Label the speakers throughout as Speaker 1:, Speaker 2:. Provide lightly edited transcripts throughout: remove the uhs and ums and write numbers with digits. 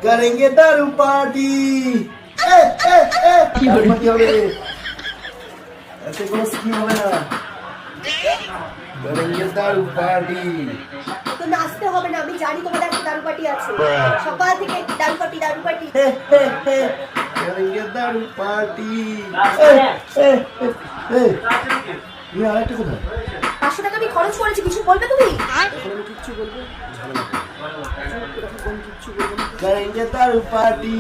Speaker 1: करेंगे दारू party party হবে ऐसे কোনো স্কিম হবে না करेंगे दारू पार्टी
Speaker 2: তো নাচতে হবে না, আমি জানি তোমাদের একটা দারু পার্টি আছে। সকাল থেকে দারু পার্টি
Speaker 1: करेंगे दारू पार्टी তুমি আরেকটা কথা
Speaker 2: 500 টাকা আমি খরচ করেছি, কিছু বলবে তুমি?
Speaker 1: কিচ্ছু বলবো करेंगे दारू पार्टी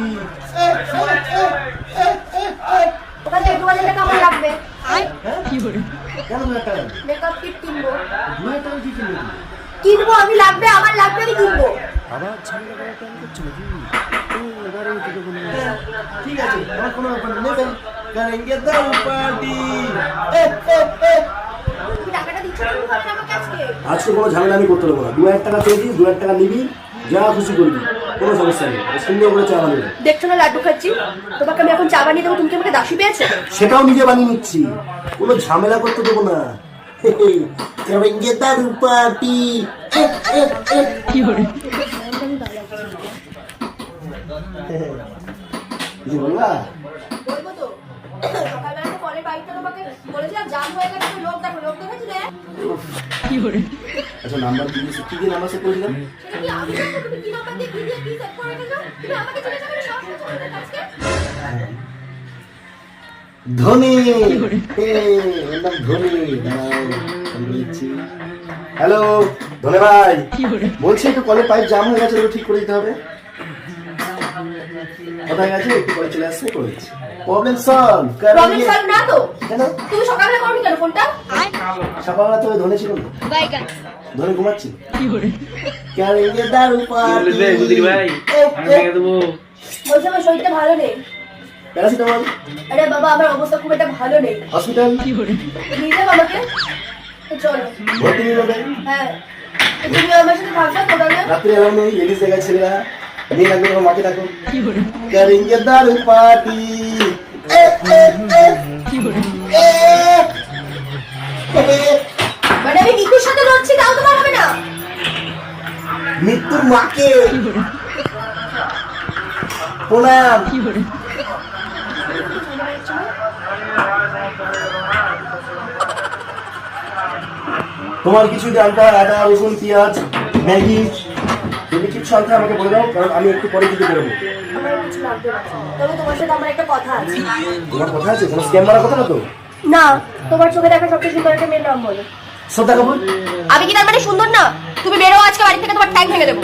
Speaker 2: ওখানে 2000 টাকা আমার লাগবে।
Speaker 1: কেন 2000 টাকা
Speaker 2: মেকআপ কিট কিনবো।
Speaker 1: 2000 টাকা কি কিনবে
Speaker 2: কিনবো, আমি লাগবে, আমার লাগবে, আমি কিনবো।
Speaker 1: আবার ঝামেলা করার প্ল্যান করছো নাকি এবারে কিছু বলবো না ঠিক আছে আমার কোনো ব্যাপার নেই करेंगे दारू पार्टी
Speaker 2: তুমি টাকাটা দিচ্ছ না আমাকে আজকে?
Speaker 1: আজকে কোনো ঝামেলা আমি করতে দেবো না 2000 টাকা চেয়েছি 2000 টাকা নিবি যা খুশি করবি কোনো সমস্যা নেই সুন্দর করে চা বানিয়ে
Speaker 2: দেখছো না লাড্ডু খাচ্ছি, তোমাকে আমি এখন চা বানিয়ে দেবো, তুমি কি আমাকে দাসী পেয়েছো?
Speaker 1: সেটাও নিজে বানিয়ে নিচ্ছি কোনো ঝামেলা করতে দেবো না करेंगे दारू पार्टी কিছু বলবা
Speaker 2: বলবো তো, সকালবেলা তো কলের বাইকটা তোমাকে বলেছিলাম জাম হয়ে গেছে, লোক দেখেছি রে।
Speaker 1: আচ্ছা নাম্বার দিয়েছি কি দিয়ে নাম্বার সেভ করেছিলাম
Speaker 2: সেটা কি আমি জানবো? তুমি কি নাম্বার দিয়ে কি সেট করে রেখেছো? তুমি আমাকে জিজ্ঞাসা করে সব কিছু করতে আজকে?
Speaker 1: ধনী নাম ধনী হ্যালো ধনে ভাই বলছি একটু কলের পাইপ জাম হয়ে গেছে ঠিক করে দিতে হবে কোথায় গেছে একটু পরে চলে আসছে করে দিচ্ছি প্রবলেম সলভ
Speaker 2: প্রবলেম সলভ না তো?
Speaker 1: কেন
Speaker 2: তুমি সকালবেলা করনি কেন ফোনটা?
Speaker 1: সকালবেলা তো ধনে ছিল না ধনে ঘুমাচ্ছি करेंगे दारू पार्टी
Speaker 3: ভাই আমি ভেঙে দেবো
Speaker 2: বলছি আমার শরীরটা ভালো নেই।
Speaker 1: প্যারাসিটামল
Speaker 2: আরে বাবা আমার অবস্থা খুব একটা ভালো নেই,
Speaker 1: হসপিটাল
Speaker 2: নিয়ে যাবো আমাকে? তো চলো।
Speaker 1: ভর্তি নিয়ে যাবে
Speaker 2: হ্যাঁ, তো তুমি আমার সাথে থাকবে কোথায়?
Speaker 1: রাত্রে এলাম নেই লেডিস জায়গায় ছেলেরা নিয়ে রাখবে তোমার মাকে রাখো करेंगे दारू पार्टी
Speaker 2: মানে আমি মৃত্যুর সাথে লড়ছি, তাও তোমার হবে না?
Speaker 1: মৃত্যুর মাকে প্রণাম তোমার কিছু জানতে হয় আদা রসুন পেঁয়াজ ম্যাগি যদি কিছু আনতে আমাকে বলে দাও কারণ আমি একটু পরে দিতে বেরোবো
Speaker 2: আমার কিছু লাগবে না, তবে তোমার সাথে আমার একটা কথা আছে।
Speaker 1: তোমার কথা আছে কোনো স্ক্যাম মারার কথা না তো
Speaker 2: না, তোমার চোখে দেখা সবচেয়ে সুন্দর একটা মেয়ের নাম বলো।
Speaker 1: শ্রদ্ধা কাপুর
Speaker 2: আমি কি তার মানে সুন্দর না? তুমি বেরো আজকে বাড়ি থেকে, তোমার ট্যাঙ্ক ভেঙে দেবো।